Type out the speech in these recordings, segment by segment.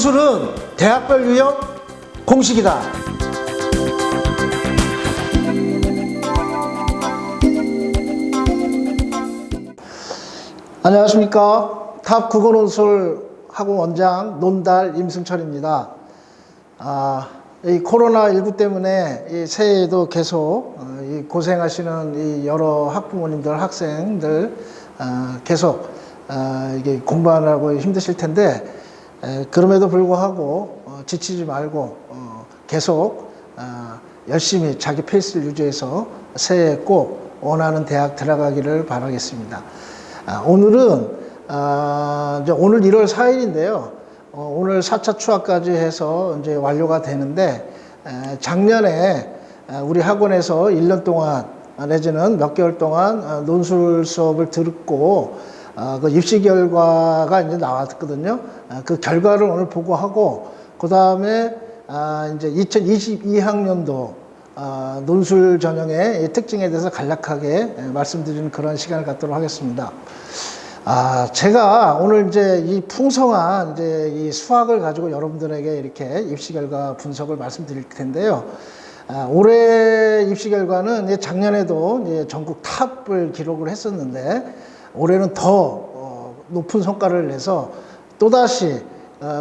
논술은 대학별 유형 공식이다. 안녕하십니까. 탑 국어논술 학원 원장 논달 임승철입니다. 이 코로나19 때문에 이 새해에도 계속 고생하시는 이 여러 학부모님들, 학생들 계속 이게 공부하느라고 힘드실 텐데, 그럼에도 불구하고 지치지 말고 계속 열심히 자기 페이스를 유지해서 새해에 꼭 원하는 대학 들어가기를 바라겠습니다. 오늘은 이제 오늘 1월 4일인데요. 오늘 4차 추화까지 해서 이제 완료가 되는데, 작년에 우리 학원에서 1년 동안 내지는 몇 개월 동안 논술 수업을 듣고 그 입시 결과가 이제 나왔거든요. 그 결과를 오늘 보고하고, 그 다음에 이제 2022학년도 논술 전형의 특징에 대해서 간략하게 말씀드리는 그런 시간을 갖도록 하겠습니다. 제가 오늘 이제 이 풍성한 이제 이 수학을 가지고 여러분들에게 이렇게 입시 결과 분석을 말씀드릴 텐데요. 올해 입시 결과는 작년에도 이제 전국 탑을 기록을 했었는데, 올해는 더 높은 성과를 내서 또다시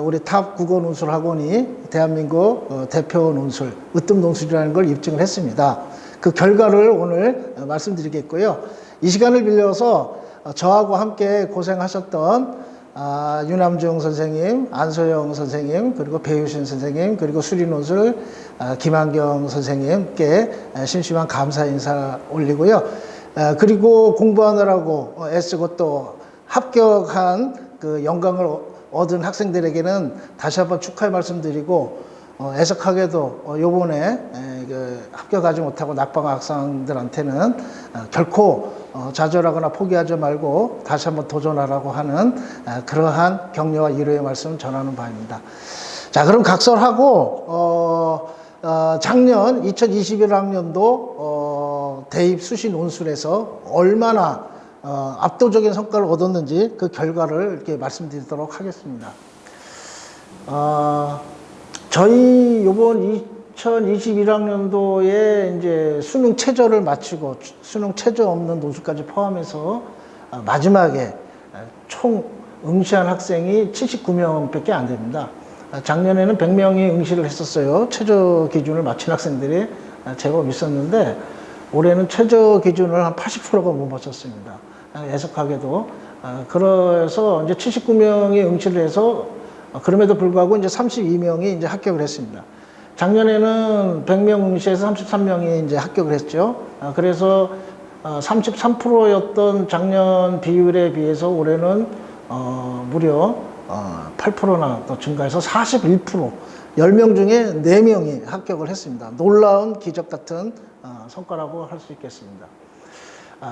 우리 탑 국어 논술 학원이 대한민국 대표 논술, 으뜸 논술이라는 걸 입증을 했습니다. 그 결과를 오늘 말씀드리겠고요. 이 시간을 빌려서 저하고 함께 고생하셨던 유남중 선생님, 안소영 선생님, 그리고 배유신 선생님, 그리고 수리논술 김한경 선생님께 심심한 감사 인사 올리고요. 그리고 공부하느라고 애쓰고 또 합격한 그 영광을 얻은 학생들에게는 다시 한번 축하의 말씀드리고, 애석하게도 요번에 그 합격하지 못하고 낙방한 학생들한테는 결코 좌절하거나 포기하지 말고 다시 한번 도전하라고 하는 그러한 격려와 위로의 말씀 전하는 바입니다. 자, 그럼 각설하고 작년 2021학년도 대입 수시 논술에서 얼마나 압도적인 성과를 얻었는지 그 결과를 이렇게 말씀드리도록 하겠습니다. 저희 요번 2021학년도에 이제 수능 최저를 마치고 수능 최저 없는 논술까지 포함해서 마지막에 총 응시한 학생이 79명밖에 안 됩니다. 작년에는 100명이 응시를 했었어요. 최저 기준을 마친 학생들이 제법 있었는데, 올해는 최저 기준을 한 80%가 못 맞췄습니다. 애석하게도. 그래서 이제 79명이 응시를 해서, 그럼에도 불구하고 이제 32명이 이제 합격을 했습니다. 작년에는 100명 응시에서 33명이 이제 합격을 했죠. 그래서 33%였던 작년 비율에 비해서 올해는 무려 8%나 더 증가해서 41%, 10명 중에 4명이 합격을 했습니다. 놀라운 기적 같은 성과라고 할 수 있겠습니다.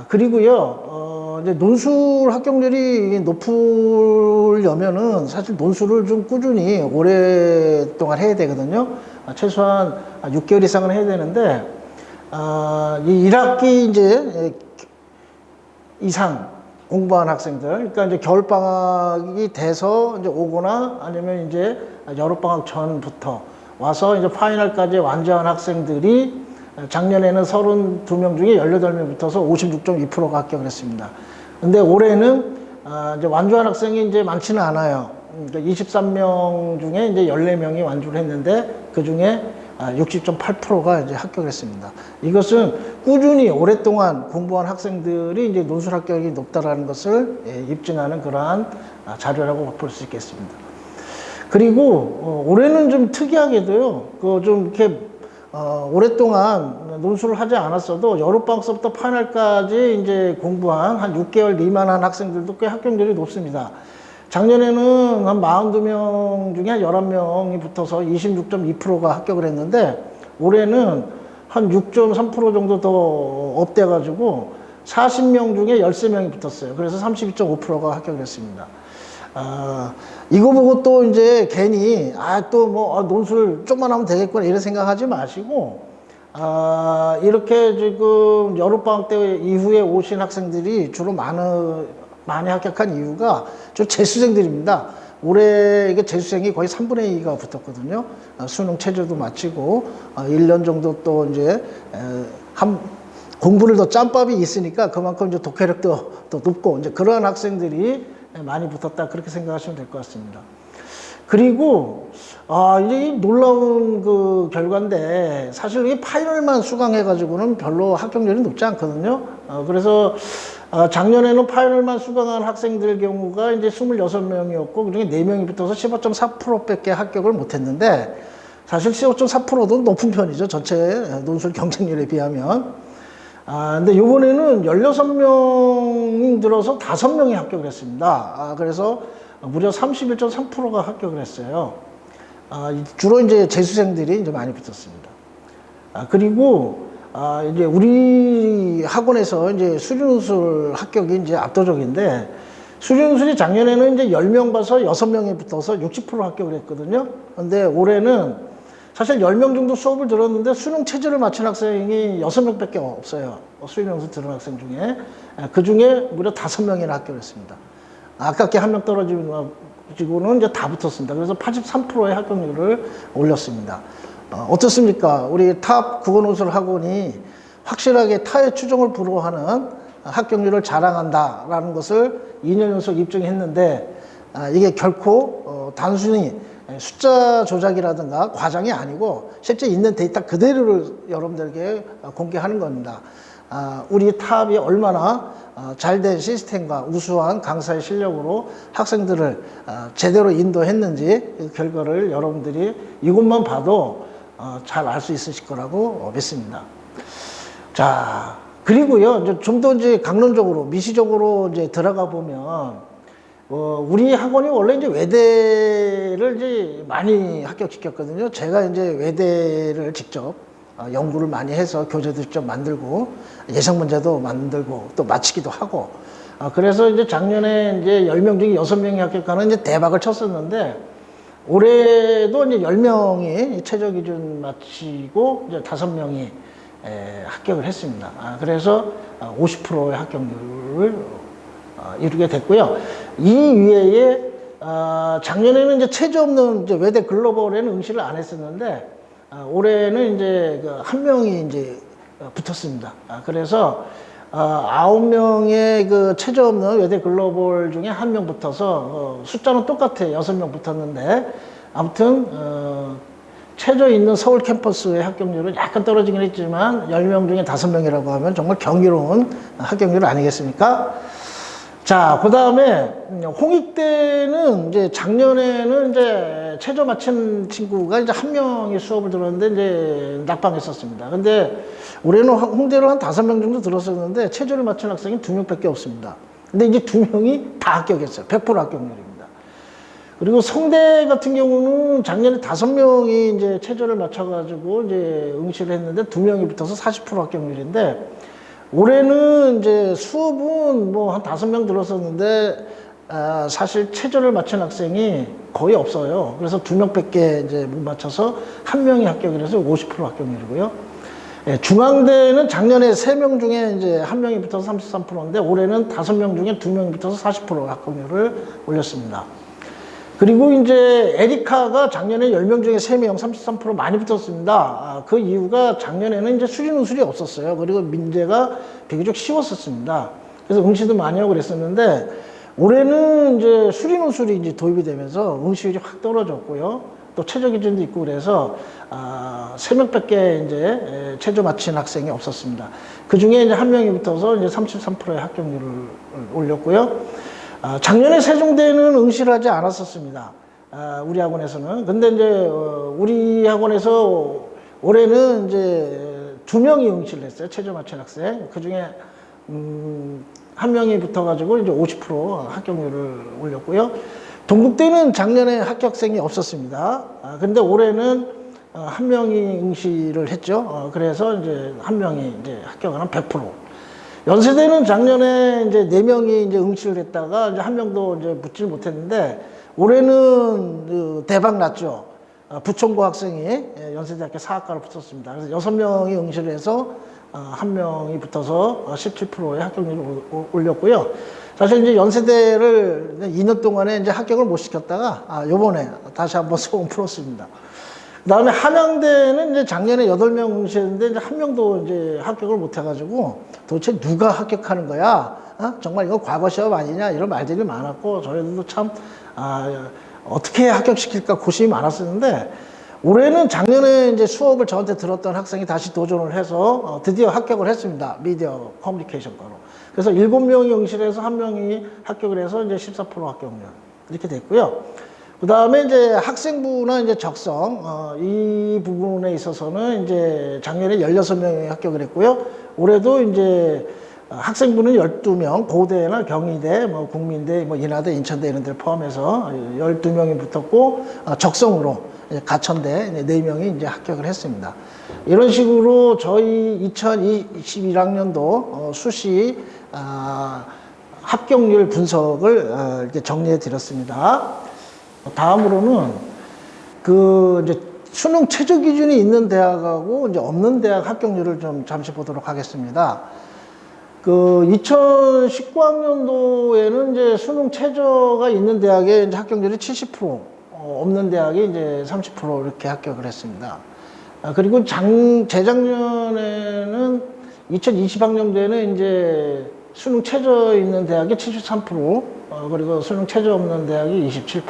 그리고요, 이제 논술 합격률이 높으려면은 사실 논술을 좀 꾸준히 오랫동안 해야 되거든요. 최소한 6개월 이상은 해야 되는데, 이 1학기 이제 이상 공부한 학생들, 그러니까 이제 겨울방학이 돼서 이제 오거나 아니면 이제 여름방학 전부터 와서 이제 파이널까지 완주한 학생들이 작년에는 32명 중에 18명 붙어서 56.2%가 합격을 했습니다. 근데 올해는 이제 완주한 학생이 이제 많지는 않아요. 그러니까 23명 중에 이제 14명이 완주를 했는데, 그 중에 60.8%가 이제 합격을 했습니다. 이것은 꾸준히 오랫동안 공부한 학생들이 이제 논술 합격이 높다라는 것을 입증하는 그러한 자료라고 볼 수 있겠습니다. 그리고 올해는 좀 특이하게도요, 그 좀 이렇게 오랫동안 논술을 하지 않았어도 여름방학서부터 파이널까지 이제 공부한 한 6개월 미만한 학생들도 꽤 합격률이 높습니다. 작년에는 한 42명 중에 한 11명이 붙어서 26.2%가 합격을 했는데, 올해는 한 6.3% 정도 더 업돼가지고 40명 중에 13명이 붙었어요. 그래서 32.5%가 합격을 했습니다. 이거 보고 또 이제 괜히 또 뭐 논술 좀만 하면 되겠구나 이런 생각하지 마시고, 이렇게 지금 여름방학 때 이후에 오신 학생들이 주로 많이 합격한 이유가 저 재수생들입니다. 올해 이게 재수생이 거의 3분의 2가 붙었거든요. 수능 체제도 마치고 1년 정도 또 이제 공부를 더 짬밥이 있으니까 그만큼 이제 독해력도 또 높고 이제 그러한 학생들이 많이 붙었다 그렇게 생각하시면 될 것 같습니다. 그리고 이제 이 놀라운 그 결과인데 사실 이 파이널만 수강해가지고는 별로 합격률이 높지 않거든요. 그래서 작년에는 파이널만 수강한 학생들 경우가 이제 26명이었고 그중에 4명이 붙어서 15.4%밖에 합격을 못했는데 사실 15.4%도 높은 편이죠. 전체 논술 경쟁률에 비하면. 근데 이번에는 16명 들어서 5명이 합격을 했습니다. 그래서 무려 31.3%가 합격을 했어요. 주로 이제 재수생들이 이제 많이 붙었습니다. 그리고 이제 우리 학원에서 이제 수리논술 합격이 이제 압도적인데 수리논술이 작년에는 이제 10명 봐서 6명이 붙어서 60% 합격을 했거든요. 근데 올해는 사실 10명 정도 수업을 들었는데 수능 체제를 마친 학생이 6명밖에 없어요. 수리논술 들은 학생 중에. 그 중에 무려 5명이나 합격을 했습니다. 아깝게 1명 떨어지고는 이제 다 붙었습니다. 그래서 83%의 합격률을 올렸습니다. 어떻습니까? 우리 탑 국어논술 학원이 확실하게 타의 추종을 불허하는 합격률을 자랑한다라는 것을 2년 연속 입증했는데 이게 결코 단순히 숫자 조작이라든가 과장이 아니고 실제 있는 데이터 그대로를 여러분들에게 공개하는 겁니다. 우리 탑이 얼마나 잘된 시스템과 우수한 강사의 실력으로 학생들을 제대로 인도했는지 그 결과를 여러분들이 이것만 봐도 잘 알 수 있으실 거라고 믿습니다. 자, 그리고요, 좀 더 이제 강론적으로, 미시적으로 이제 들어가 보면, 우리 학원이 원래 이제 외대를 이제 많이 합격시켰거든요. 제가 이제 외대를 직접 연구를 많이 해서 교재도 직접 만들고, 예상 문제도 만들고, 또 마치기도 하고, 그래서 이제 작년에 이제 10명 중에 6명이 합격하는 이제 대박을 쳤었는데, 올해도 이제 10명이 최저 기준 마치고 이제 5명이 합격을 했습니다. 그래서 50%의 합격률을 이루게 됐고요. 이 이외에 작년에는 이제 체제 없는 이제 외대 글로벌에는 응시를 안 했었는데 올해는 이제 그 1명이 이제 붙었습니다. 그래서 9명의 그 체제 없는 외대 글로벌 중에 1명 붙어서 숫자는 똑같아요. 6명 붙었는데 아무튼 체제 있는 서울 캠퍼스의 합격률은 약간 떨어지긴 했지만 10명 중에 5명이라고 하면 정말 경이로운 합격률 아니겠습니까? 자, 그 다음에 홍익대는 이제 작년에는 이제 체저 마친 친구가 이제 1명이 수업을 들었는데 이제 낙방했었습니다. 근데 올해는 홍대로 한 5명 정도 들었었는데 체저를 마친 학생이 2명밖에 없습니다. 근데 이제 2명이 다 합격했어요. 100% 합격률입니다. 그리고 성대 같은 경우는 작년에 5명이 이제 체저를 맞춰가지고 이제 응시를 했는데 2명이 붙어서 40% 합격률인데 올해는 이제 수업은 뭐 한 5명 들었었는데 사실 체저를 마친 학생이 거의 없어요. 그래서 2명밖에 이제 못 맞춰서 1명이 합격을 해서 50% 합격률이고요. 중앙대는 작년에 3명 중에 이제 1명이 붙어서 33%인데 올해는 5명 중에 2명이 붙어서 40% 합격률을 올렸습니다. 그리고 이제 에리카가 작년에 10명 중에 3명 33% 많이 붙었습니다. 그 이유가 작년에는 이제 수리논술이 없었어요. 그리고 민재가 비교적 쉬웠었습니다. 그래서 응시도 많이 하고 그랬었는데 올해는 이제 수리논술이 이제 도입이 되면서 응시율이 확 떨어졌고요. 또 최저 기준도 있고 그래서 3명밖에 이제 최저 마친 학생이 없었습니다. 그 중에 이제 1명이 붙어서 이제 33%의 합격률을 올렸고요. 작년에 세종대는 응시를 하지 않았었습니다. 우리 학원에서는. 근데 이제 우리 학원에서 올해는 이제 2명이 응시를 했어요. 최저 마친 학생. 그 중에 1명이 붙어가지고 이제 50% 합격률을 올렸고요. 동국대는 작년에 합격생이 없었습니다. 근데 올해는 1명이 응시를 했죠. 그래서 이제 1명이 이제 합격을 한 100%. 연세대는 작년에 이제 4명이 이제 응시를 했다가 이제 1명도 이제 붙지 못했는데 올해는 대박 났죠. 부천고 학생이 연세대학교 사학과를 붙었습니다. 그래서 6명이 응시를 해서 한 명이 붙어서 17%의 합격률을 올렸고요. 사실 이제 연세대를 2년 동안에 이제 합격을 못 시켰다가 요번에 다시 한번 소원 풀었습니다. 그 다음에 한양대는 이제 작년에 8명 응시했는데 이제 한 명도 이제 합격을 못 해가지고 도대체 누가 합격하는 거야? 정말 이거 과거 시험 아니냐? 이런 말들이 많았고 저희들도 참, 어떻게 합격시킬까 고심이 많았었는데 올해는 작년에 이제 수업을 저한테 들었던 학생이 다시 도전을 해서 드디어 합격을 했습니다. 미디어 커뮤니케이션과로. 그래서 7명이 응시를 해서 1명이 합격을 해서 이제 14% 합격률 이렇게 됐고요. 그 다음에 이제 학생부나 이제 적성, 이 부분에 있어서는 이제 작년에 16명이 합격을 했고요. 올해도 이제 학생부는 12명, 고대나 경희대, 뭐 국민대, 뭐 인하대, 인천대 이런 데를 포함해서 12명이 붙었고, 적성으로 가천대 4명이 이제 합격을 했습니다. 이런 식으로 저희 2021학년도 수시 합격률 분석을 이렇게 정리해 드렸습니다. 다음으로는 이제 수능 최저 기준이 있는 대학하고 이제 없는 대학 합격률을 좀 잠시 보도록 하겠습니다. 2019학년도에는 이제 수능 최저가 있는 대학의 이제 합격률이 70%, 없는 대학이 이제 30% 이렇게 합격을 했습니다. 그리고 재작년에는 2020학년도에는 이제 수능 최저 있는 대학이 73%, 그리고 수능 최저 없는 대학이 27%.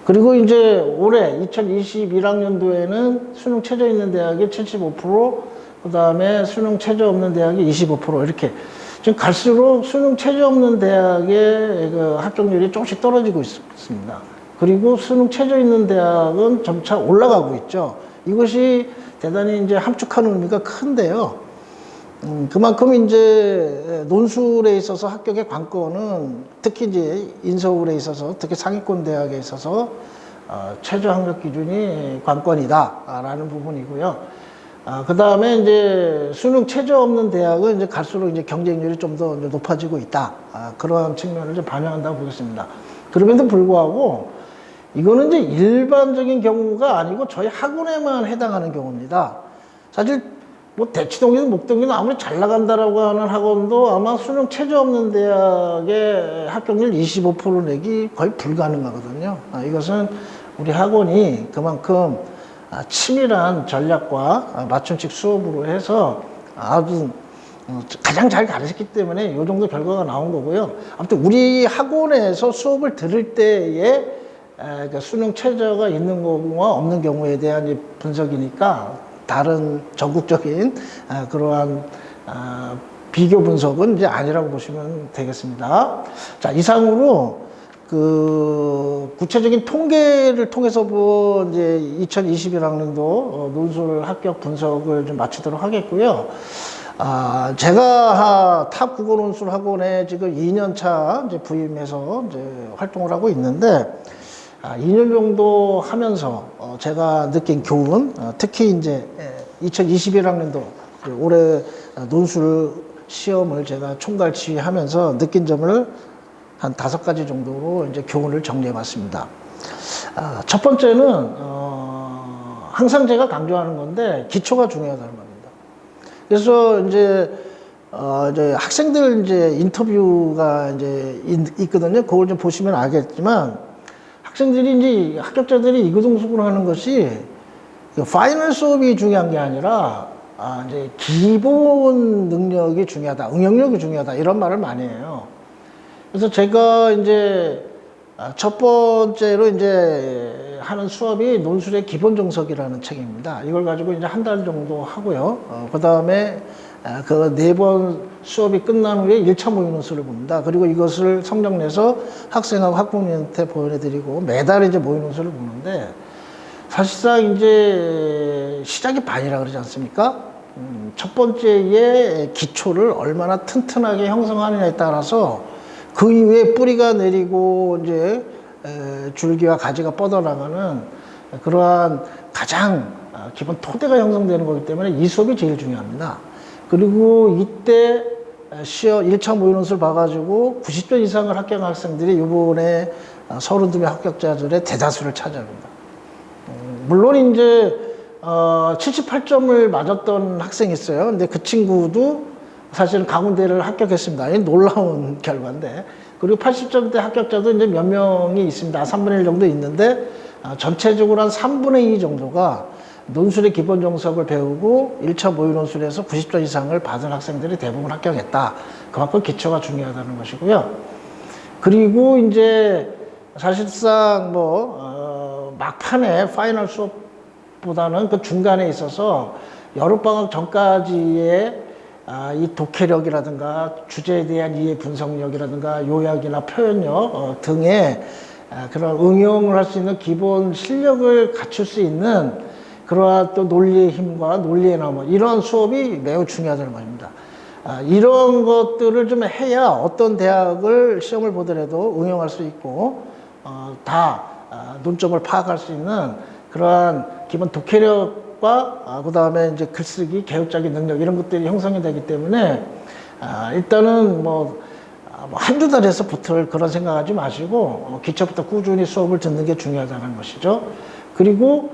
그리고 이제 올해 2021학년도에는 수능 최저 있는 대학이 75%, 그 다음에 수능 최저 없는 대학이 25% 이렇게 지금 갈수록 수능 최저 없는 대학의 그 합격률이 조금씩 떨어지고 있습니다. 그리고 수능 최저 있는 대학은 점차 올라가고 있죠. 이것이 대단히 이제 함축하는 의미가 큰데요. 그만큼 이제 논술에 있어서 합격의 관건은 특히 이제 인서울에 있어서 특히 상위권 대학에 있어서 최저 합격 기준이 관건이다라는 부분이고요. 그 다음에 이제 수능 최저 없는 대학은 이제 갈수록 이제 경쟁률이 좀 더 높아지고 있다. 그러한 측면을 좀 반영한다고 보겠습니다. 그럼에도 불구하고 이거는 이제 일반적인 경우가 아니고 저희 학원에만 해당하는 경우입니다. 사실 뭐 대치동이든 목동이든 아무리 잘 나간다라고 하는 학원도 아마 수능 최저 없는 대학의 합격률 25% 내기 거의 불가능하거든요. 이것은 우리 학원이 그만큼 치밀한 전략과 맞춤식 수업으로 해서 아주 가장 잘 가르쳤기 때문에 이 정도 결과가 나온 거고요. 아무튼 우리 학원에서 수업을 들을 때에 수능 최저가 있는 경우와 없는 경우에 대한 분석이니까 다른 전국적인 그러한 비교 분석은 이제 아니라고 보시면 되겠습니다. 자, 이상으로 구체적인 통계를 통해서 본 이제 2021학년도 논술 합격 분석을 좀 마치도록 하겠고요. 제가 탑 국어 논술 학원에 지금 2년차 이제 부임해서 이제 활동을 하고 있는데 2년 정도 하면서 제가 느낀 교훈, 특히 이제 2021학년도 올해 논술 시험을 제가 총괄 지휘하면서 느낀 점을 한 5가지 정도로 이제 교훈을 정리해 봤습니다. 첫 번째는 항상 제가 강조하는 건데 기초가 중요하다는 겁니다. 그래서 이제 학생들 이제 인터뷰가 이제 있거든요. 그걸 좀 보시면 알겠지만 학생들이 이제 합격자들이 이구동성으로 하는 것이 파이널 수업이 중요한 게 아니라 이제 기본 능력이 중요하다, 응용력이 중요하다 이런 말을 많이 해요. 그래서 제가 이제 첫 번째로 이제 하는 수업이 논술의 기본 정석이라는 책입니다. 이걸 가지고 이제 한 달 정도 하고요. 그 다음에 그 4번 수업이 끝난 후에 1차 모의 논술을 봅니다. 그리고 이것을 성적 내서 학생하고 학부모님한테 보여드리고 매달 이제 모의 논술을 보는데 사실상 이제 시작이 반이라 그러지 않습니까? 첫 번째의 기초를 얼마나 튼튼하게 형성하느냐에 따라서 그 이후에 뿌리가 내리고 이제 줄기와 가지가 뻗어나가는 그러한 가장 기본 토대가 형성되는 거기 때문에 이 수업이 제일 중요합니다. 그리고 이때 시험 1차 모의 논술 봐가지고 90점 이상을 합격한 학생들이 이번에 32명 합격자들의 대다수를 차지합니다. 물론 이제 78점을 맞았던 학생이 있어요. 근데 그 친구도 사실은 가운데를 합격했습니다. 이 놀라운 결과인데. 그리고 80점대 합격자도 이제 몇 명이 있습니다. 3분의 1 정도 있는데, 전체적으로 한 3분의 2 정도가 논술의 기본 정석을 배우고 1차 모의 논술에서 90점 이상을 받은 학생들이 대부분 합격했다. 그만큼 기초가 중요하다는 것이고요. 그리고 이제 사실상 막판에 파이널 수업보다는 그 중간에 있어서 여름방학 전까지의 이 독해력이라든가 주제에 대한 이해 분석력이라든가 요약이나 표현력 등의 그런 응용을 할 수 있는 기본 실력을 갖출 수 있는 그러한 또 논리의 힘과 논리의 나무, 이런 수업이 매우 중요하다는 것입니다. 이런 것들을 좀 해야 어떤 대학을 시험을 보더라도 응용할 수 있고 논점을 파악할 수 있는 그러한 기본 독해력과 그 다음에 이제 글쓰기, 개혁적인 능력, 이런 것들이 형성이 되기 때문에 일단은 한두 달에서 붙을 그런 생각하지 마시고 기초부터 꾸준히 수업을 듣는 게 중요하다는 것이죠. 그리고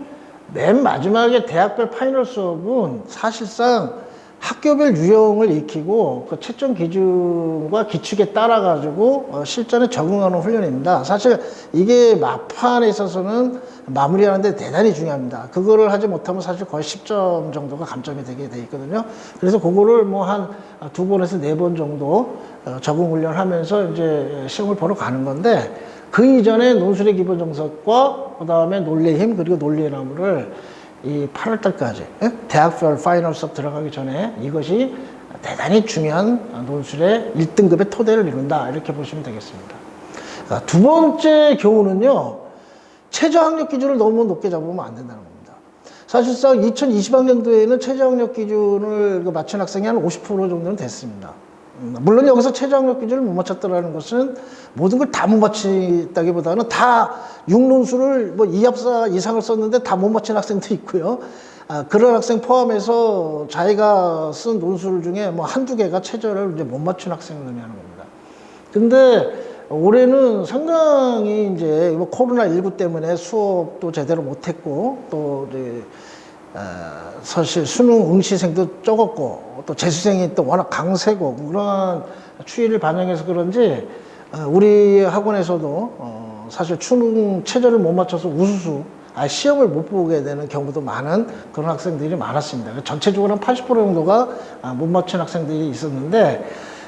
맨 마지막에 대학별 파이널 수업은 사실상 학교별 유형을 익히고 그 채점 기준과 기축에 따라 가지고 실전에 적응하는 훈련입니다. 사실 이게 막판에 있어서는 마무리하는데 대단히 중요합니다. 그거를 하지 못하면 사실 거의 10점 정도가 감점이 되게 돼 있거든요. 그래서 그거를 한 2번에서 4번 정도 적응 훈련하면서 이제 시험을 보러 가는 건데, 그 이전에 논술의 기본 정석과 그 다음에 논리의 힘, 그리고 논리의 나무를 이 8월 달까지 대학별 파이널 수업 들어가기 전에 이것이 대단히 중요한 논술의 1등급의 토대를 이룬다, 이렇게 보시면 되겠습니다. 두 번째 교훈은요, 최저 학력 기준을 너무 높게 잡으면 안 된다는 겁니다. 사실상 2020학년도에는 최저 학력 기준을 맞춘 학생이 한 50% 정도는 됐습니다. 물론 여기서 최저 학력 기준을 못 맞췄다는 것은 모든 걸 다 못 맞췄다기보다는 다 6논술을 2합사 이상을 썼는데 다 못 맞힌 학생도 있고요. 그런 학생 포함해서 자기가 쓴 논술 중에 한두 개가 최저를 이제 못 맞춘 학생을 의미하는 겁니다. 근데 올해는 상당히 이제 코로나19 때문에 수업도 제대로 못했고, 또 이제 사실 수능 응시생도 적었고, 또 재수생이 또 워낙 강세고, 그런 추이를 반영해서 그런지 우리 학원에서도 사실 수능 최저를 못 맞춰서 우수수, 시험을 못 보게 되는 경우도 많은 그런 학생들이 많았습니다. 전체적으로 한 80% 정도가 못 맞춘 학생들이 있었는데,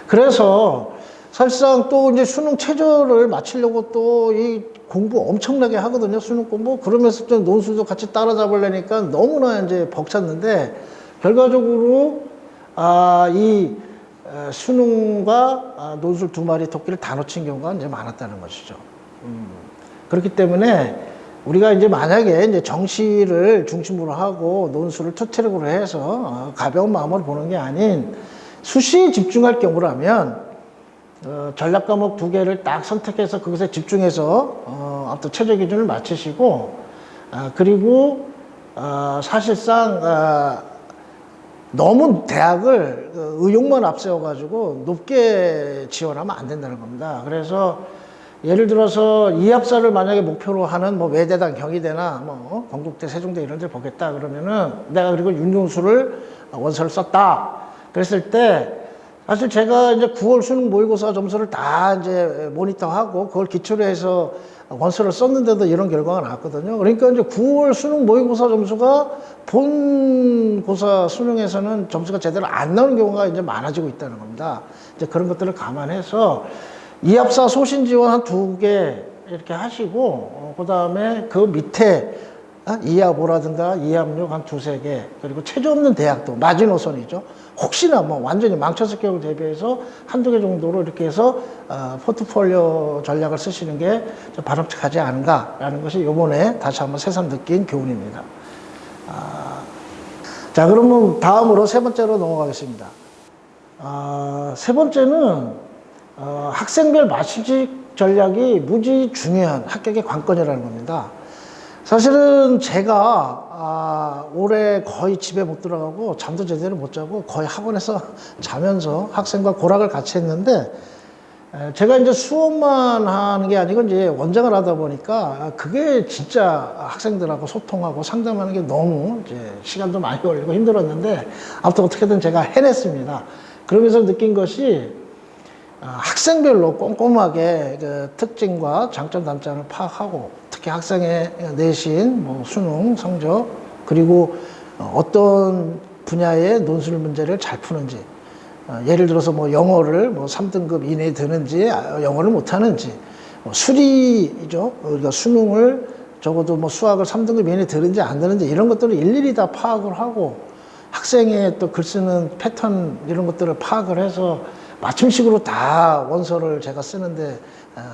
그래서 사실상 또 이제 수능 최저를 맞추려고 또 이 공부 엄청나게 하거든요. 수능 공부. 그러면서 좀 논술도 같이 따라잡으려니까 너무나 이제 벅찼는데, 결과적으로 이 수능과 논술 두 마리 토끼를 다 놓친 경우가 이제 많았다는 것이죠. 그렇기 때문에 우리가 이제 만약에 이제 정시를 중심으로 하고 논술을 투트랙으로 해서 가벼운 마음으로 보는 게 아닌 수시에 집중할 경우라면 전략 과목 2개를 딱 선택해서 그것에 집중해서 아무튼 최저 기준을 맞추시고, 그리고 사실상 너무 대학을 의욕만 앞세워 가지고 높게 지원하면 안 된다는 겁니다. 그래서 예를 들어서 이합사를 만약에 목표로 하는 외대나 경희대나 건국대, 세종대 이런 데를 보겠다 그러면은, 내가 그리고 윤용수를 원서를 썼다 그랬을 때, 사실 제가 이제 9월 수능 모의고사 점수를 다 이제 모니터하고 그걸 기초로 해서 원서를 썼는데도 이런 결과가 나왔거든요. 그러니까 이제 9월 수능 모의고사 점수가 본 고사 수능에서는 점수가 제대로 안 나오는 경우가 이제 많아지고 있다는 겁니다. 이제 그런 것들을 감안해서 이합사 소신 지원 한 2개 이렇게 하시고, 그 다음에 그 밑에 이합5라든가 이합6 한 2-3개, 그리고 체조 없는 대학도 마지노선이죠. 혹시나 완전히 망쳤을 경우 대비해서 한두 개 정도로 이렇게 해서 포트폴리오 전략을 쓰시는 게 좀 바람직하지 않은가라는 것이 이번에 다시 한번 새삼 느낀 교훈입니다. 자, 그러면 다음으로 세 번째로 넘어가겠습니다. 세 번째는 학생별 맞춤식 전략이 무지 중요한 합격의 관건이라는 겁니다. 사실은 제가 올해 거의 집에 못 들어가고 잠도 제대로 못 자고 거의 학원에서 자면서 학생과 고락을 같이 했는데, 제가 이제 수업만 하는 게 아니고 이제 원장을 하다 보니까 그게 진짜 학생들하고 소통하고 상담하는 게 너무 이제 시간도 많이 걸리고 힘들었는데 아무튼 어떻게든 제가 해냈습니다. 그러면서 느낀 것이 학생별로 꼼꼼하게 그 특징과 장점 단점을 파악하고 특히 학생의 내신, 뭐 수능 성적 그리고 어떤 분야의 논술 문제를 잘 푸는지 예를 들어서 뭐 영어를 뭐 3등급 이내에 드는지 영어를 못하는지 수리죠. 우리가 수능을 적어도 뭐 수학을 3등급 이내에 드는지 안 드는지 이런 것들을 일일이 다 파악을 하고 학생의 또 글 쓰는 패턴 이런 것들을 파악을 해서 맞춤식으로 다 원서를 제가 쓰는데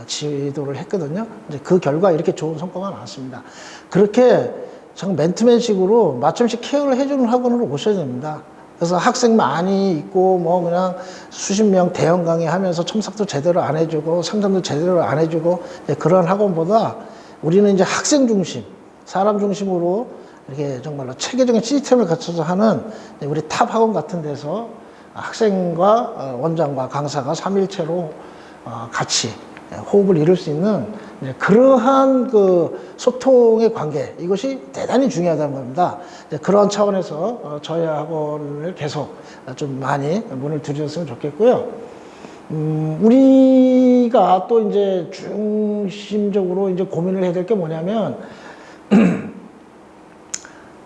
지도를 했거든요. 이제 그 결과 이렇게 좋은 성과가 나왔습니다. 그렇게 정 맨투맨식으로 맞춤식 케어를 해주는 학원으로 오셔야 됩니다. 그래서 학생 많이 있고 뭐 그냥 수십 명 대형 강의 하면서 첨삭도 제대로 안 해주고 상담도 제대로 안 해주고 그런 학원보다 우리는 이제 학생 중심, 사람 중심으로 이렇게 정말로 체계적인 시스템을 갖춰서 하는 우리 탑 학원 같은 데서 학생과 원장과 강사가 삼일체로 같이 호흡을 이룰 수 있는 그러한 그 소통의 관계 이것이 대단히 중요하다는 겁니다. 그런 차원에서 저희 학원을 계속 좀 많이 문을 두드렸으면 좋겠고요. 우리가 또 이제 중심적으로 이제 고민을 해야 될 게 뭐냐면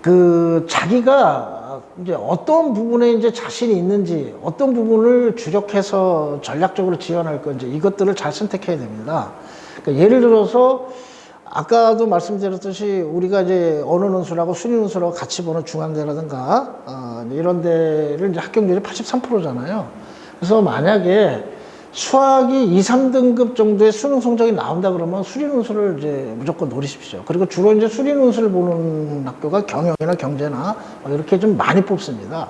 그 자기가 이제 어떤 부분에 이제 자신이 있는지, 어떤 부분을 주력해서 전략적으로 지원할 건지 이것들을 잘 선택해야 됩니다. 그러니까 예를 들어서 아까도 말씀드렸듯이 우리가 이제 언어 논술하고 수리 논술하고 같이 보는 중앙대라든가 이런 데를 이제 합격률이 83%잖아요. 그래서 만약에 수학이 2, 3등급 정도의 수능 성적이 나온다 그러면 수리 논술을 이제 무조건 노리십시오. 그리고 주로 이제 수리 논술을 보는 학교가 경영이나 경제나 이렇게 좀 많이 뽑습니다.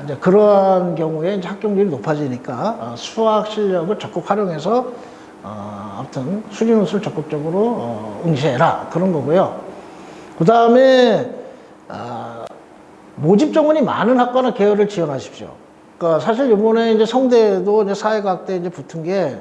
이제 그러한 경우에 이제 합격률이 높아지니까 수학 실력을 적극 활용해서 아무튼 수리 논술을 적극적으로 응시해라 그런 거고요. 그 다음에 모집 정원이 많은 학과나 계열을 지원하십시오. 그러니까 사실 이번에 이제 성대도 이제 사회과학대 이제 붙은 게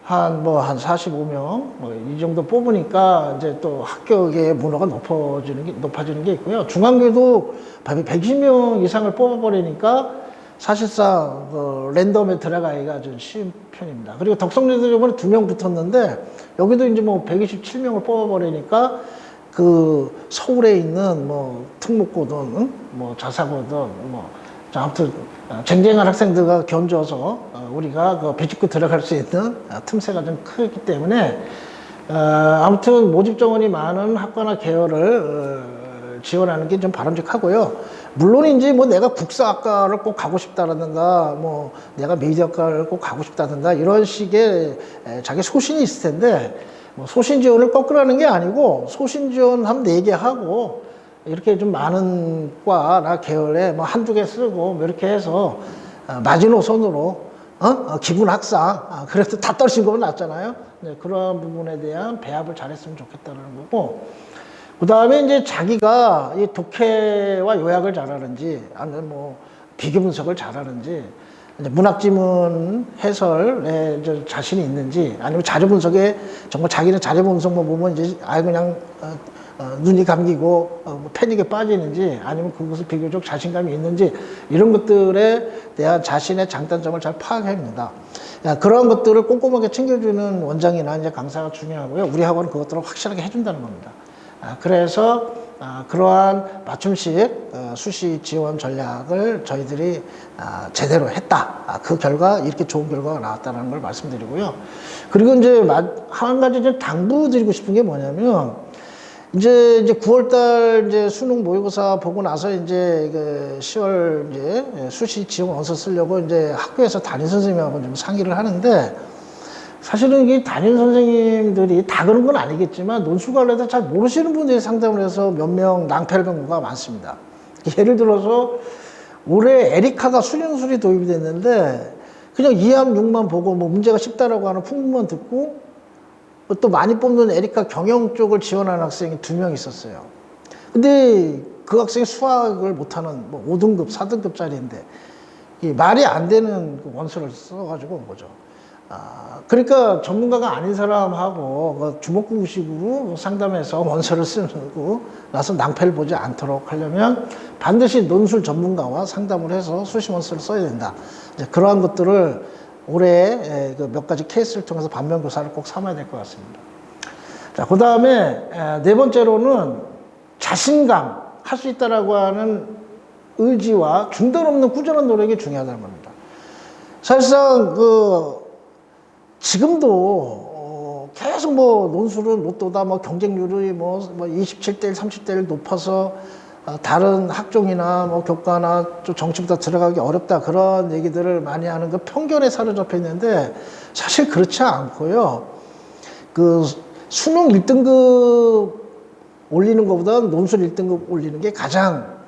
한 45명 이 정도 뽑으니까 이제 또 합격의 문호가 높아지는 게 있고요. 중앙교도 120명 이상을 뽑아버리니까 사실상 랜덤에 들어가기가 좀 쉬운 편입니다. 그리고 덕성여대도 이번에 2명 붙었는데 여기도 이제 뭐 127명을 뽑아버리니까 그 서울에 있는 뭐 특목고든 뭐 자사고든 뭐 아무튼 쟁쟁한 학생들과 견줘서 우리가 그 비집고 들어갈 수 있는 틈새가 좀 크기 때문에 아무튼 모집 정원이 많은 학과나 계열을 지원하는 게 좀 바람직하고요. 물론 이제 뭐 내가 국사학과를 꼭 가고 싶다라든가 뭐 내가 미디어학과를 꼭 가고 싶다든가 이런 식의 자기 소신이 있을 텐데 뭐 소신 지원을 꺾으라는 게 아니고 소신 지원 한 4개 하고 이렇게 좀 많은 과나 계열에 뭐 한두 개 쓰고 뭐 이렇게 해서 마지노선으로 기분 학상 그래도 다 떨어진 거면 낫잖아요. 네, 그런 부분에 대한 배합을 잘했으면 좋겠다는 거고 그 다음에 이제 자기가 이 독해와 요약을 잘하는지 아니면 뭐 비교 분석을 잘하는지 이제 문학지문 해설에 자신이 있는지 아니면 자료 분석에 정말 자기는 자료 분석만 보면 이제 그냥 눈이 감기고 패닉에 빠지는지 아니면 그것을 비교적 자신감이 있는지 이런 것들에 대한 자신의 장단점을 잘 파악해야 합니다. 그런 것들을 꼼꼼하게 챙겨주는 원장이나 이제 강사가 중요하고요. 우리 학원은 그것들을 확실하게 해준다는 겁니다. 그래서 그러한 맞춤식 수시 지원 전략을 저희들이 제대로 했다. 그 결과 이렇게 좋은 결과가 나왔다는 걸 말씀드리고요. 그리고 이제 한 가지 좀 당부드리고 싶은 게 뭐냐면 이제 9월달 이제 수능 모의고사 보고 나서 이제 그 10월 이제 수시 지원 원서 쓰려고 이제 학교에서 담임 선생님하고 좀 상의를 하는데 사실은 이 담임 선생님들이 다 그런 건 아니겠지만 논술 관련해서 잘 모르시는 분들이 상담을 해서 몇 명 낭패를 본 경우가 많습니다. 예를 들어서 올해 에리카가 수련술이 도입이 됐는데 그냥 2함 6만 보고 뭐 문제가 쉽다라고 하는 풍문만 듣고 또 많이 뽑는 에리카 경영 쪽을 지원하는 학생이 2명 있었어요. 근데 그 학생이 수학을 못하는 뭐 5등급, 4등급짜리인데 말이 안 되는 그 원서를 써가지고 온 거죠. 그러니까 전문가가 아닌 사람하고 주먹구구식으로 상담해서 원서를 쓰고 나서 낭패를 보지 않도록 하려면 반드시 논술 전문가와 상담을 해서 수시 원서를 써야 된다. 이제 그러한 것들을 올해 몇 가지 케이스를 통해서 반면교사를 꼭 삼아야 될 것 같습니다. 자, 그 다음에 네 번째로는 자신감, 할 수 있다라고 하는 의지와 중단 없는 꾸준한 노력이 중요하다는 겁니다. 사실상 지금도 계속 논술은 로또다, 경쟁률이 27대1, 30대1 높아서 다른 학종이나 교과나 좀 정치보다 들어가기 어렵다, 그런 얘기들을 많이 하는 그 편견에 사로잡혀 있는데 사실 그렇지 않고요. 수능 1등급 올리는 것보다 논술 1등급 올리는 게 가장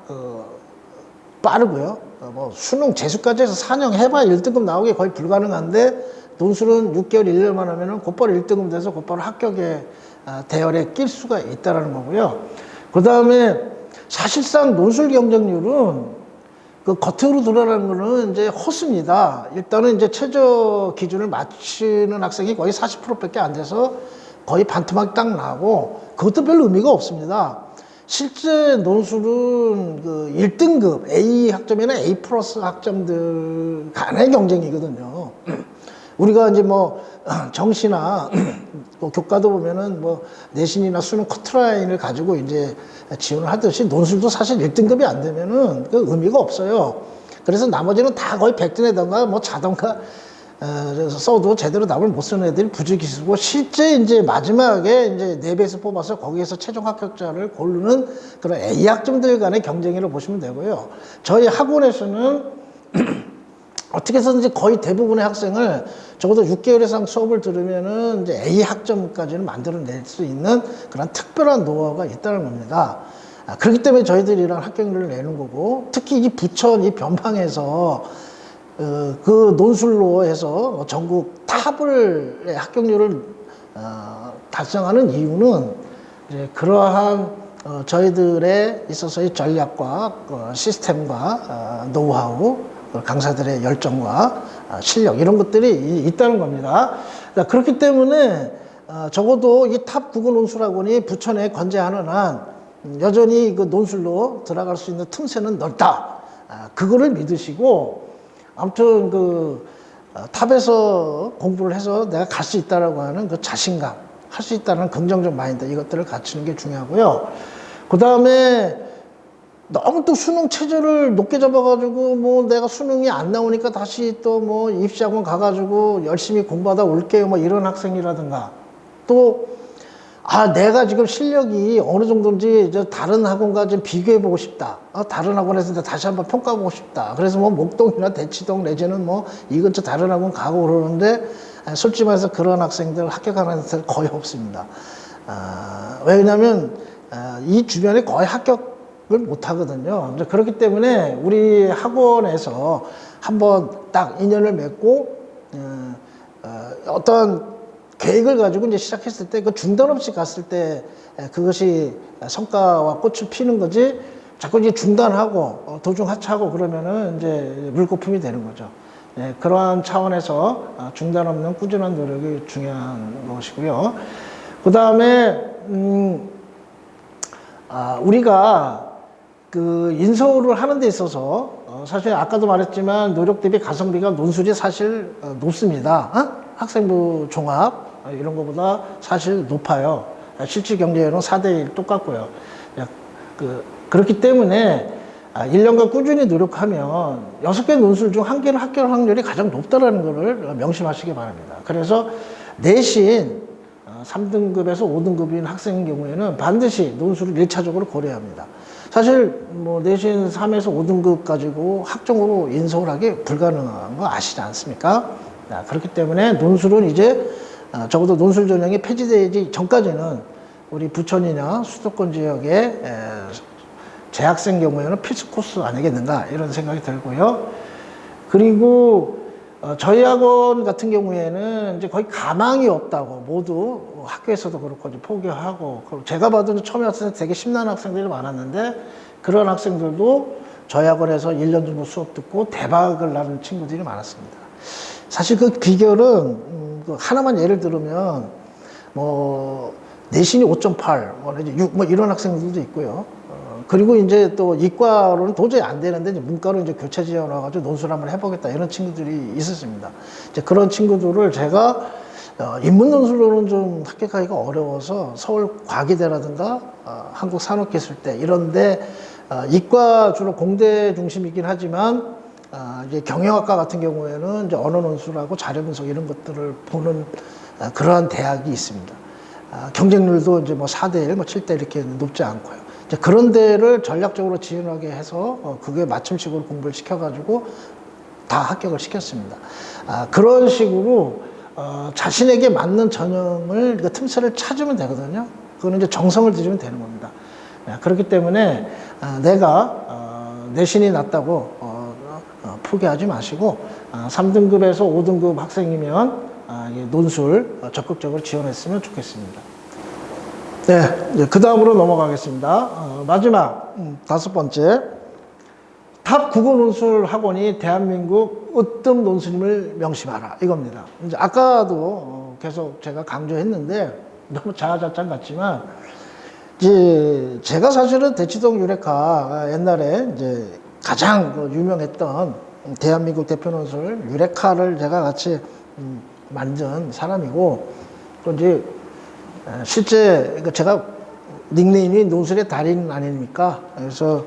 빠르고요. 수능 재수까지 해서 4년 해봐야 1등급 나오기 거의 불가능한데 논술은 6개월 1년만 하면은 곧바로 1등급 돼서 곧바로 합격에 대열에 낄 수가 있다는 거고요. 그 다음에 사실상 논술 경쟁률은 겉으로 드러나는 거는 이제 허수입니다. 일단은 이제 최저 기준을 맞추는 학생이 거의 40%밖에 안 돼서 거의 반토막이 딱 나고 그것도 별 의미가 없습니다. 실제 논술은 1등급 A 학점이나 A 플러스 학점들 간의 경쟁이거든요. 우리가 이제 정시나 교과도 보면은 내신이나 수능 커트라인을 가지고 이제 지원을 하듯이 논술도 사실 1등급이 안 되면은 의미가 없어요. 그래서 나머지는 다 거의 100등에다가 자던가 써도 제대로 답을 못 쓰는 애들이 부지기수고, 실제 이제 마지막에 이제 내배에서 뽑아서 거기에서 최종 합격자를 고르는 그런 A 학점들 간의 경쟁이라고 보시면 되고요. 저희 학원에서는 어떻게 해서든지 거의 대부분의 학생을 적어도 6개월 이상 수업을 들으면은 이제 A 학점까지는 만들어낼 수 있는 그런 특별한 노하우가 있다는 겁니다. 그렇기 때문에 저희들이 이런 합격률을 내는 거고, 특히 이 부천 이 변방에서 논술로 해서 전국 탑을 합격률을 달성하는 이유는 이제 그러한 저희들의 있어서의 전략과 시스템과 노하우, 강사들의 열정과 실력, 이런 것들이 있다는 겁니다. 그렇기 때문에 적어도 이 탑 9급 논술학원이 부천에 건재하는 한 여전히 논술로 들어갈 수 있는 틈새는 넓다. 그거를 믿으시고, 아무튼 탑에서 공부를 해서 내가 갈 수 있다라고 하는 자신감, 할 수 있다는 긍정적 마인드, 이것들을 갖추는 게 중요하고요. 그 다음에 너무 또 수능 체제를 높게 잡아가지고 내가 수능이 안 나오니까 다시 또 입시학원 가가지고 열심히 공부하다 올게요, 이런 학생이라든가, 또 내가 지금 실력이 어느 정도인지 다른 학원과 좀 비교해보고 싶다. 다른 학원에서 다시 한번 평가해보고 싶다. 그래서 목동이나 대치동 내지는 이 근처 다른 학원 가고 그러는데, 솔직히 말해서 그런 학생들 합격하는 학생들 거의 없습니다. 왜냐하면 이 주변에 거의 합격을 못 하거든요. 그렇기 때문에 우리 학원에서 한번 딱 인연을 맺고 어떤 계획을 가지고 이제 시작했을 때 중단 없이 갔을 때 그것이 성과와 꽃을 피는 거지, 자꾸 이제 중단하고 도중 하차하고 그러면은 이제 물거품이 되는 거죠. 네, 그러한 차원에서 중단 없는 꾸준한 노력이 중요한 것이고요. 그 다음에 우리가 인서울을 하는 데 있어서 사실 아까도 말했지만 노력 대비 가성비가 논술이 사실 높습니다. 학생부 종합 이런 것보다 사실 높아요. 실질 경제는 4대1 똑같고요. 그렇기 때문에 1년간 꾸준히 노력하면 6개 논술 중 1개를 합격할 확률이 가장 높다는 것을 명심하시기 바랍니다. 그래서 내신 3등급에서 5등급인 학생인 경우에는 반드시 논술을 1차적으로 고려해야 합니다. 사실 내신 3에서 5등급 가지고 학종으로 인서울하기 불가능한 거 아시지 않습니까? 그렇기 때문에 논술은 이제 적어도 논술 전형이 폐지되기 전까지는 우리 부천이나 수도권 지역의 재학생 경우에는 필수 코스 아니겠는가, 이런 생각이 들고요. 그리고 저희 학원 같은 경우에는 이제 거의 가망이 없다고 모두 학교에서도 그렇고 이제 포기하고, 제가 봐도 처음에 왔을 때 되게 심란한 학생들이 많았는데 그런 학생들도 저희 학원에서 1년 정도 수업 듣고 대박을 나는 친구들이 많았습니다. 사실 그 비결은 그 하나만 예를 들으면 뭐 내신이 5.8, 뭐 6, 뭐 이런 학생들도 있고요. 그리고 이제 또 이과로는 도저히 안 되는데 이제 문과로 이제 교차 지원 와가지고 논술 한번 해보겠다 이런 친구들이 있었습니다. 이제 그런 친구들을 제가 인문 논술로는 좀 합격하기가 어려워서 서울 과기대라든가 한국산업기술대 이런데 이과 주로 공대 중심이긴 하지만 이제 경영학과 같은 경우에는 이제 언어 논술하고 자료 분석 이런 것들을 보는 그러한 대학이 있습니다. 경쟁률도 이제 뭐 4대1, 뭐 7대 이렇게 높지 않고요. 이제 그런 데를 전략적으로 지원하게 해서 그게 맞춤식으로 공부를 시켜가지고 다 합격을 시켰습니다. 그런 식으로 자신에게 맞는 전형을 그 틈새를 찾으면 되거든요. 그거는 이제 정성을 들이면 되는 겁니다. 그렇기 때문에 내가 내신이 낮다고 포기하지 마시고 3등급에서 5등급 학생이면 논술 적극적으로 지원했으면 좋겠습니다. 네, 그 다음으로 넘어가겠습니다. 마지막 5번째, 탑 국어 논술 학원이 대한민국 으뜸 논술임을 명심하라 이겁니다. 이제 아까도 계속 제가 강조했는데 너무 자화자찬 같지만 이제 제가 사실은 대치동 유레카 옛날에 이제 가장 유명했던 대한민국 대표 논술 유레카를 제가 같이 만든 사람이고, 또 이제 실제 제가 닉네임이 논술의 달인 아닙니까? 그래서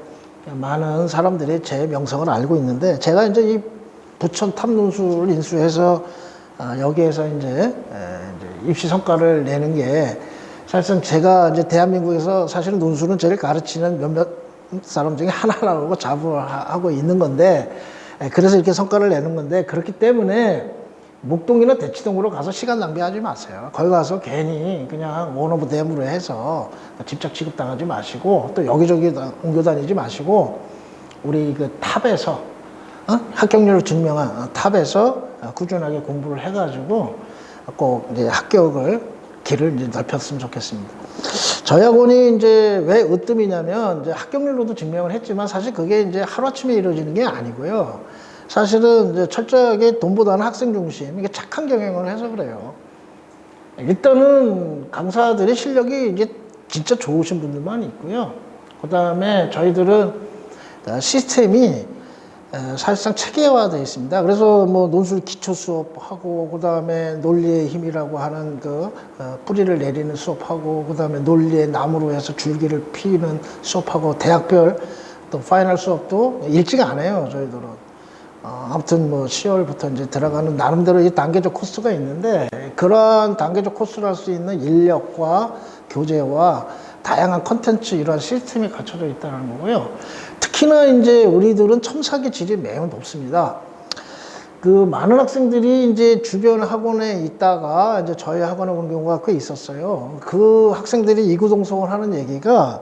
많은 사람들이 제 명성을 알고 있는데, 제가 이제 이 부천 탑 논술을 인수해서 여기에서 이제 입시 성과를 내는 게 사실상 제가 이제 대한민국에서 사실은 논술은 제일 가르치는 몇몇 사람 중에 하나라고 자부하고 있는 건데, 그래서 이렇게 성과를 내는 건데, 그렇기 때문에 목동이나 대치동으로 가서 시간 낭비하지 마세요. 거기 가서 괜히 그냥 원 오브 댐으로 해서 집착 취급당하지 마시고, 또 여기저기 옮겨 다니지 마시고, 우리 그 탑에서 합격률을 증명한 탑에서 꾸준하게 공부를 해가지고 꼭 이제 합격을 길을 이제 넓혔으면 좋겠습니다. 저희 학원이 이제 왜 으뜸이냐면, 이제 합격률로도 증명을 했지만 사실 그게 이제 하루아침에 이루어지는 게 아니고요. 사실은 이제 철저하게 돈보다는 학생 중심, 이게 착한 경영을 해서 그래요. 일단은 강사들의 실력이 이제 진짜 좋으신 분들만 있고요. 그 다음에 저희들은 시스템이 사실상 체계화되어 있습니다. 그래서 뭐 논술 기초 수업하고, 그 다음에 논리의 힘이라고 하는 그 뿌리를 내리는 수업하고, 그 다음에 논리의 나무로 해서 줄기를 피는 수업하고, 대학별 또 파이널 수업도 일찍 안 해요, 저희들은. 아무튼 뭐 10월부터 이제 들어가는 나름대로 이 단계적 코스가 있는데, 그러한 단계적 코스를 할 수 있는 인력과 교재와 다양한 컨텐츠, 이러한 시스템이 갖춰져 있다는 거고요. 특히나 이제 우리들은 첨삭의 질이 매우 높습니다. 그 많은 학생들이 이제 주변 학원에 있다가 이제 저희 학원에 온 경우가 꽤 있었어요. 그 학생들이 이구동성을 하는 얘기가,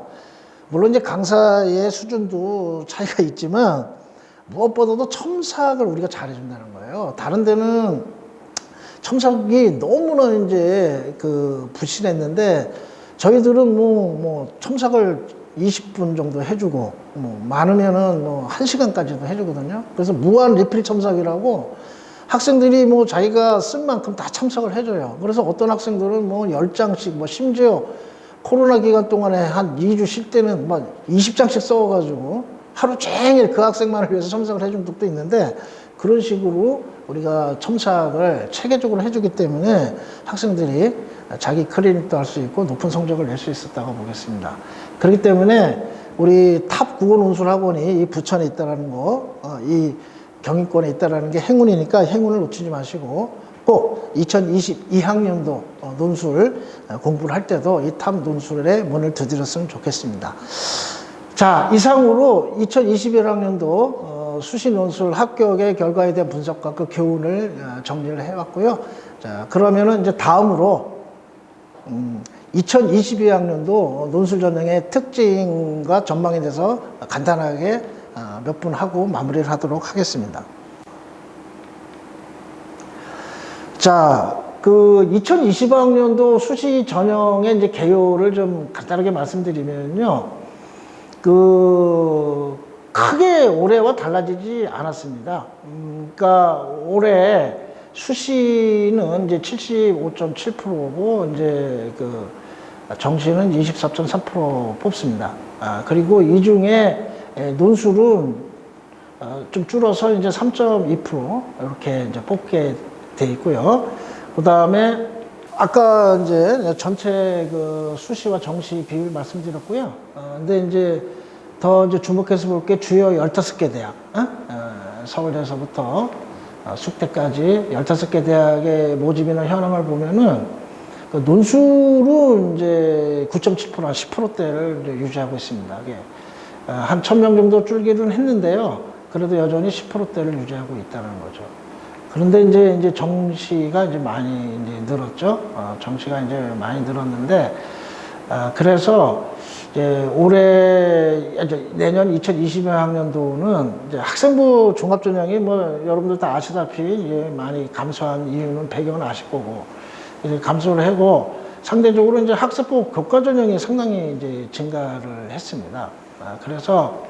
물론 이제 강사의 수준도 차이가 있지만 무엇보다도 첨삭을 우리가 잘해준다는 거예요. 다른 데는 첨삭이 너무나 이제 부실했는데, 저희들은 뭐 첨삭을 20분 정도 해주고, 뭐 많으면은 뭐 1시간까지도 해주거든요. 그래서 무한 리필 첨삭이라고 학생들이 뭐 자기가 쓴 만큼 다 첨삭을 해줘요. 그래서 어떤 학생들은 뭐 10장씩, 뭐 심지어 코로나 기간 동안에 한 2주 쉴 때는 막 20장씩 써가지고 하루 종일 그 학생만을 위해서 첨삭을 해준 적도 있는데, 그런 식으로 우리가 첨삭을 체계적으로 해주기 때문에 학생들이 자기 클리닉도 할 수 있고 높은 성적을 낼 수 있었다고 보겠습니다. 그렇기 때문에 우리 탑 국어 논술 학원이 이 부천에 있다라는 거, 이 경인권에 있다라는 게 행운이니까 행운을 놓치지 마시고, 꼭 2022학년도 논술 공부를 할 때도 이 탑 논술에 문을 두드렸으면 좋겠습니다. 자, 이상으로 2021학년도 수시 논술 합격의 결과에 대한 분석과 그 교훈을 정리를 해왔고요. 자, 그러면은 이제 다음으로 2022학년도 논술 전형의 특징과 전망에 대해서 간단하게 몇 분 하고 마무리를 하도록 하겠습니다. 자, 그 2020학년도 수시 전형의 이제 개요를 좀 간단하게 말씀드리면요. 크게 올해와 달라지지 않았습니다. 그러니까 올해 수시는 이제 75.7%고 이제 그 정시는 24.3% 뽑습니다. 그리고 이 중에 논술은 좀 줄어서 이제 3.2% 이렇게 이제 뽑게 돼 있고요. 그 다음에 아까 이제 전체 그 수시와 정시 비율 말씀드렸고요. 근데 이제 더 이제 주목해서 볼 게 주요 15개 대학, 서울대에서부터 숙대까지 15개 대학의 모집이나 현황을 보면은 그 논술은 이제 9.7%, 한 10%대를 유지하고 있습니다. 한 1000명 정도 줄기는 했는데요. 그래도 여전히 10%대를 유지하고 있다는 거죠. 그런데 이제 정시가 이제 많이 이제 늘었죠. 정시가 이제 많이 늘었는데, 그래서 이제 내년 2020학년도는 이제 학생부 종합전형이 뭐 여러분들 다 아시다시피 이제 많이 감소한 이유는 배경은 아실 거고, 이제 감소를 하고 상대적으로 이제 학습부 교과전형이 상당히 이제 증가를 했습니다. 그래서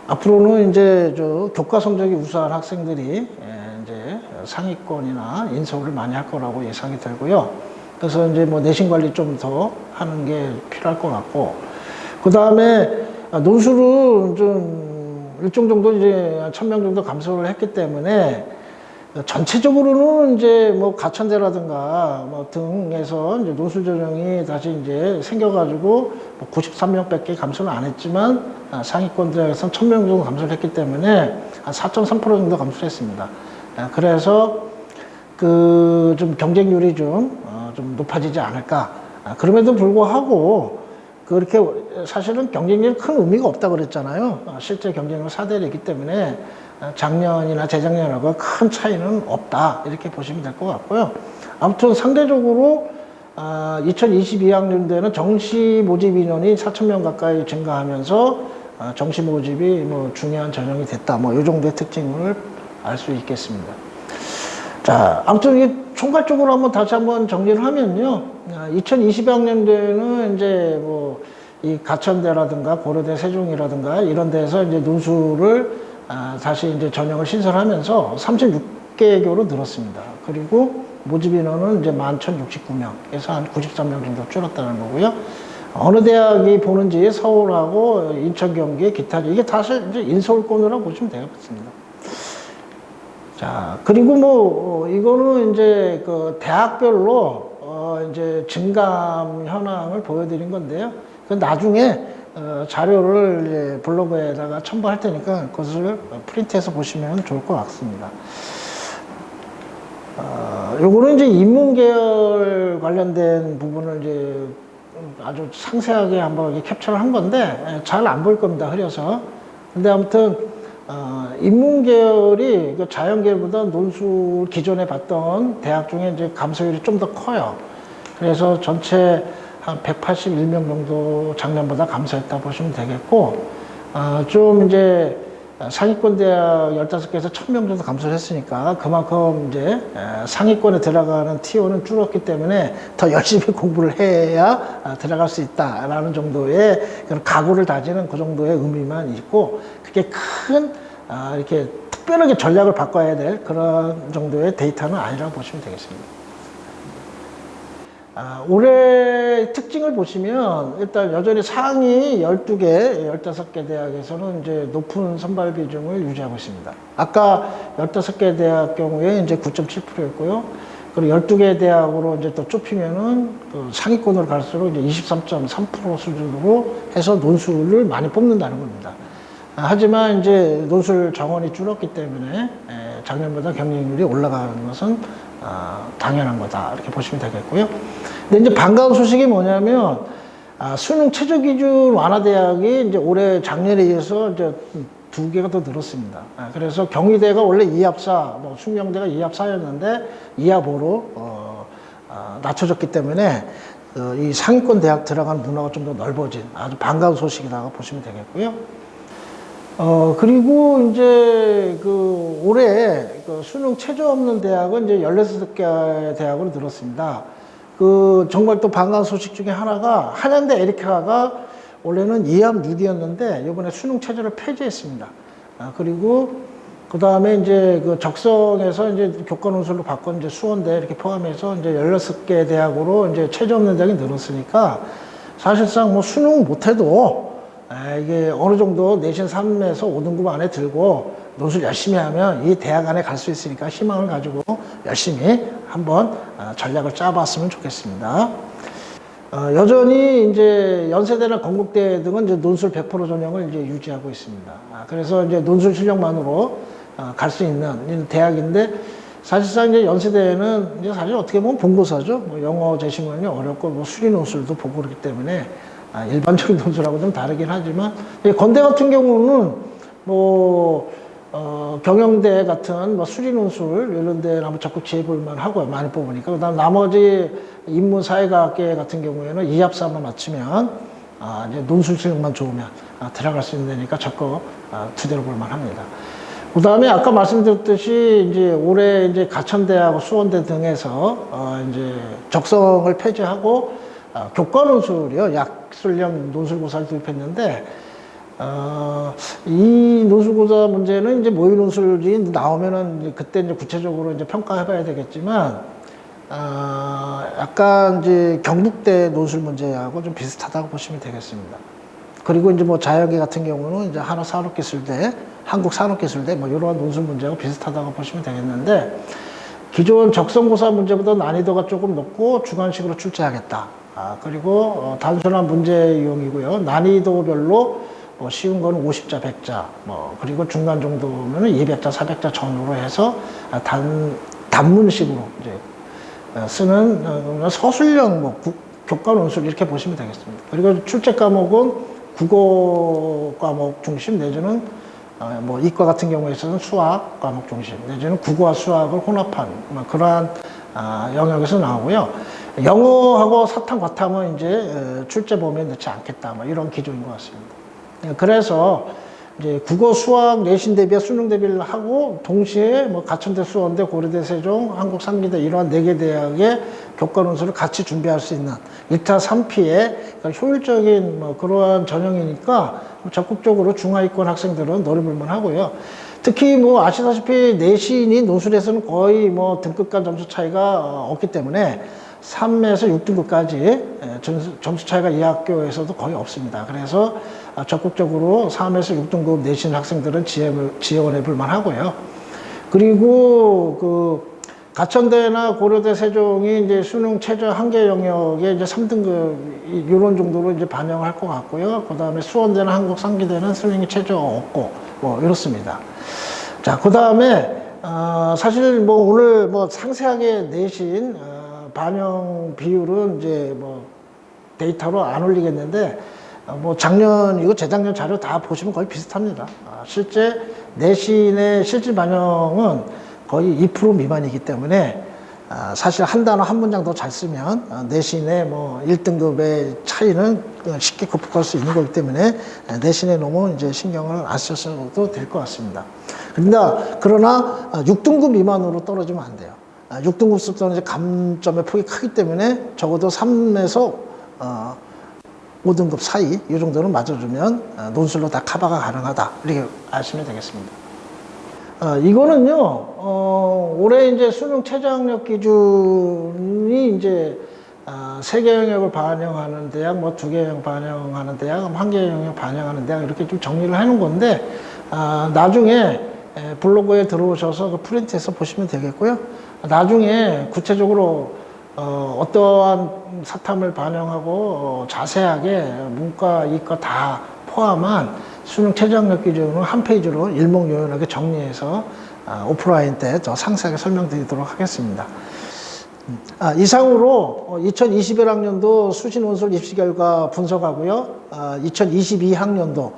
앞으로는 이제 교과 성적이 우수한 학생들이 이제 상위권이나 인서울을 많이 할 거라고 예상이 되고요. 그래서 이제 뭐 내신 관리 좀 더 하는 게 필요할 것 같고, 그 다음에 논술은 좀 일정 정도 이제 1000명 정도 감소를 했기 때문에 전체적으로는 이제 뭐 가천대라든가 뭐 등에서 이제 논술 전형이 다시 이제 생겨가지고 뭐 93명밖에 감소는 안 했지만 상위권 대학에서는 1000명 정도 감소를 했기 때문에 한 4.3% 정도 감소를 했습니다. 그래서 그 좀 경쟁률이 좀 높아지지 않을까. 그럼에도 불구하고 그렇게 사실은 경쟁률이 큰 의미가 없다고 그랬잖아요. 실제 경쟁률 4대1이기 때문에 작년이나 재작년하고 큰 차이는 없다. 이렇게 보시면 될 것 같고요. 아무튼 상대적으로 2022학년도에는 정시 모집 인원이 4,000명 가까이 증가하면서 정시 모집이 뭐 중요한 전형이 됐다. 뭐 이 정도의 특징을 알 수 있겠습니다. 자, 아무튼 이 총괄적으로 다시 한번 정리를 하면요. 2020학년도에는 이제 뭐 이 가천대라든가 고려대 세종이라든가 이런 데서 이제 논술을 다시 이제 전형을 신설하면서 36개교로 늘었습니다. 그리고 모집 인원은 이제 11,069명에서 한 93명 정도 줄었다는 거고요. 어느 대학이 보는지 서울하고 인천, 경기, 기타, 이게 사실 이제 인서울권이라고 보시면 되겠습니다. 자, 그리고 뭐, 이거는 이제 그 대학별로, 이제 증감 현황을 보여드린 건데요. 그 나중에, 자료를 이제 블로그에다가 첨부할 테니까 그것을 프린트해서 보시면 좋을 것 같습니다. 요거는 이제 인문계열 관련된 부분을 이제 아주 상세하게 한번 이렇게 캡처를 한 건데, 잘 안 보일 겁니다, 흐려서. 근데 아무튼, 인문계열이 그 자연계열보다 논술 기존에 봤던 대학 중에 이제 감소율이 좀 더 커요. 그래서 전체 한 181명 정도 작년보다 감소했다 보시면 되겠고, 좀 이제 상위권 대학 15개에서 1000명 정도 감소를 했으니까 그만큼 이제 상위권에 들어가는 T1은 줄었기 때문에 더 열심히 공부를 해야 들어갈 수 있다라는 정도의 그런 각오를 다지는 그 정도의 의미만 있고, 그게 큰 이렇게 특별하게 전략을 바꿔야 될 그런 정도의 데이터는 아니라고 보시면 되겠습니다. 올해 특징을 보시면 일단 여전히 상위 12개, 15개 대학에서는 이제 높은 선발 비중을 유지하고 있습니다. 아까 15개 대학 경우에 이제 9.7%였고요. 그리고 12개 대학으로 이제 또 좁히면은 그 상위권으로 갈수록 이제 23.3% 수준으로 해서 논술을 많이 뽑는다는 겁니다. 하지만 이제 논술 정원이 줄었기 때문에 작년보다 경쟁률이 올라가는 것은 당연한 거다 이렇게 보시면 되겠고요. 근데 이제 반가운 소식이 뭐냐면 수능 최저 기준 완화 대학이 이제 올해 작년에 이어서 이제 2개가 더 늘었습니다. 그래서 경희대가 원래 2합4, 뭐 숙명대가 2합4였는데 2합5로 낮춰졌기 때문에 이 상위권 대학 들어간 문화가 좀 더 넓어진 아주 반가운 소식이라고 보시면 되겠고요. 그리고 이제 그 올해 그 수능 최저 없는 대학은 이제 16개 대학으로 늘었습니다. 그 정말 또 반가운 소식 중에 하나가 한양대 에리카가 원래는 2합 6이었는데 이번에 수능 최저를 폐지했습니다. 그리고 그 다음에 이제 그 적성에서 이제 교과 논술로 바꾼 이제 수원대 이렇게 포함해서 이제 16개 대학으로 이제 최저 없는 대학이 늘었으니까 사실상 뭐 수능 못해도 이게 어느 정도 내신 3에서 5등급 안에 들고 논술 열심히 하면 이 대학 안에 갈 수 있으니까 희망을 가지고 열심히 한번 전략을 짜봤으면 좋겠습니다. 여전히 이제 연세대나 건국대 등은 이제 논술 100% 전형을 이제 유지하고 있습니다. 그래서 이제 논술 실력만으로 갈 수 있는 대학인데 사실상 이제 연세대는 이제 사실 어떻게 보면 본고사죠. 뭐 영어 제시문이 어렵고 뭐 수리 논술도 보고 그렇기 때문에 일반적인 논술하고 좀 다르긴 하지만 건대 같은 경우는 뭐 경영대 같은 뭐 수리 논술 이런 데는 한번 적극 지혜볼만 하고요. 많이 뽑으니까. 그다음 나머지 인문 사회과학계 같은 경우에는 이합사만 맞추면 이제 논술 실력만 좋으면 들어갈 수 있는 데니까 적극 투자를 볼만 합니다. 그 다음에 아까 말씀드렸듯이 이제 올해 이제 가천대하고 수원대 등에서 이제 적성을 폐지하고 교과 논술이요. 약술형 논술고사를 도입했는데 이 논술고사 문제는 이제 모의 논술이 나오면은 이제 그때 이제 구체적으로 이제 평가해봐야 되겠지만 약간 이제 경북대 논술 문제하고 좀 비슷하다고 보시면 되겠습니다. 그리고 이제 뭐 자연계 같은 경우는 이제 한화산업기술대, 한국산업기술대 뭐 이러한 논술 문제하고 비슷하다고 보시면 되겠는데 기존 적성고사 문제보다 난이도가 조금 높고 주관식으로 출제하겠다. 그리고 단순한 문제 이용이고요. 난이도별로 쉬운 거는 50자, 100자, 그리고 중간 정도면 200자, 400자 전후로 해서 단문식으로 이제 쓰는 서술형 교과 논술 이렇게 보시면 되겠습니다. 그리고 출제 과목은 국어 과목 중심 내지는 뭐 이과 같은 경우에 있어서는 수학 과목 중심 내지는 국어와 수학을 혼합한 그러한 영역에서 나오고요. 영어하고 사탐, 과탐은 이제 출제 범위에 넣지 않겠다 이런 기조인 것 같습니다. 그래서 이제 국어, 수학, 내신 대비, 수능 대비를 하고 동시에 뭐 가천대, 수원대, 고려대, 세종, 한국 상기대 이러한 4개 대학의 교과 논술을 같이 준비할 수 있는 1타 3피의 효율적인 뭐 그러한 전형이니까 적극적으로 중하위권 학생들은 노려볼만 하고요. 특히 뭐 아시다시피 내신이 논술에서는 거의 뭐 등급 간 점수 차이가 없기 때문에 3에서 6등급까지 점수 차이가 이 학교에서도 거의 없습니다. 그래서 적극적으로 3에서 6등급 내신 학생들은 지원해 볼 만하고요. 그리고 그 가천대나 고려대, 세종이 이제 수능 최저 한계 영역에 이제 3등급 이런 정도로 이제 반영할 것 같고요. 그 다음에 수원대나 한국 상기대는 수능이 최저 없고 뭐 이렇습니다. 자, 그 다음에 사실 뭐 오늘 뭐 상세하게 내신 반영 비율은 이제 뭐 데이터로 안 올리겠는데 뭐 작년이고 재작년 자료 다 보시면 거의 비슷합니다. 실제 내신의 실질 반영은 거의 2% 미만이기 때문에 사실 한 단어 한 문장 더 잘 쓰면 내신의 뭐 1등급의 차이는 쉽게 극복할 수 있는 거기 때문에 내신에 너무 이제 신경을 안 쓰셔도 될 것 같습니다. 그러나 6등급 미만으로 떨어지면 안 돼요. 6등급 수준은 이제 감점의 폭이 크기 때문에 적어도 3에서 5등급 사이 이 정도는 맞아주면 논술로 다 커버가 가능하다 이렇게 아시면 되겠습니다. 이거는요 올해 이제 수능 최저 학력 기준이 이제 3개 영역을 반영하는 대학, 뭐 2개 영역 반영하는 대학, 1개 영역 반영하는 대학 이렇게 좀 정리를 해놓은 건데 나중에 블로그에 들어오셔서 그 프린트해서 보시면 되겠고요. 나중에 구체적으로 어떠한 사탐을 반영하고 자세하게 문과, 이과 다 포함한 수능 최저 학력 기준을 한 페이지로 일목요연하게 정리해서 오프라인 때 더 상세하게 설명드리도록 하겠습니다. 이상으로 2021학년도 수시논술 입시 결과 분석하고요. 2022학년도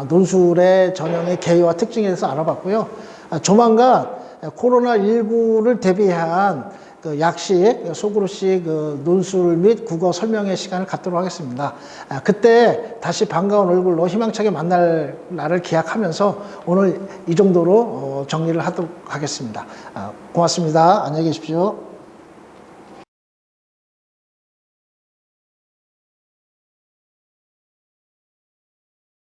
논술의 전형의 개요와 특징에 대해서 알아봤고요. 조만간 코로나19를 대비한 그 약식, 소그룹식 그 논술 및 국어 설명회 시간을 갖도록 하겠습니다. 그때 다시 반가운 얼굴로 희망차게 만날 날을 기약하면서 오늘 이 정도로 정리를 하도록 하겠습니다. 고맙습니다. 안녕히 계십시오.